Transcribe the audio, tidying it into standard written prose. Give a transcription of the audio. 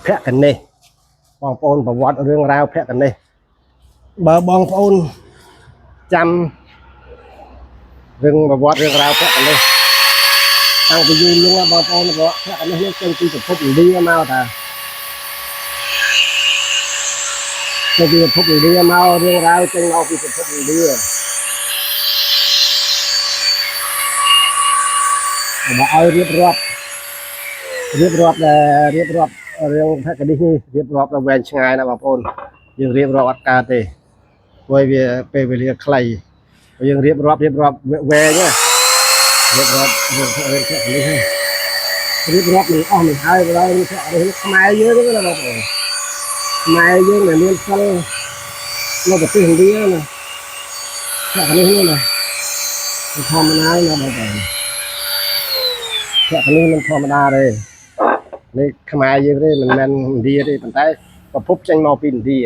ភក្តិនេះបងប្អូនប្រវត្តិរឿងរ៉ាវភក្តិនេះបើបងប្អូនចាំរឿងប្រវត្តិរឿងរ៉ាវភក្តិនេះតាំងពីយូរលង់បងប្អូនប្រវត្តិភក្តិនេះចេញពីពិភពឥណ្ឌាមកតាចេញពីពិភពឥណ្ឌាមករឿងរ៉ាវចេញមកពីពិភពឥណ្ឌាបើឲ្យរៀបរាប់រឿងភក្តិនេះរៀបរាប់ដល់វែងឆ្ងាយណាបងប្អូនយើងរៀបរាប់អត់កើតទេព្រោះវាពេលវេលាខ្លីយើងរៀបរាប់វែងណារៀបរាប់រឿងភក្តិនេះរៀបរាប់មិនអស់មិនហើយបើរឿងភក្តិនេះខ្មែរយើងណាបងប្អូនខ្មែរយើងដែលមានសិលនៅប្រទេសឥណ្ឌាណាភក្តិនេះណាធម្មតាណាបងប្អូនភក្តិនេះមិនធម្មតាទេនេះខ្មែរយើងទេមិនមែនឥណ្ឌាទេប៉ុន្តែប្រភពចេញមកពីឥណ្ឌា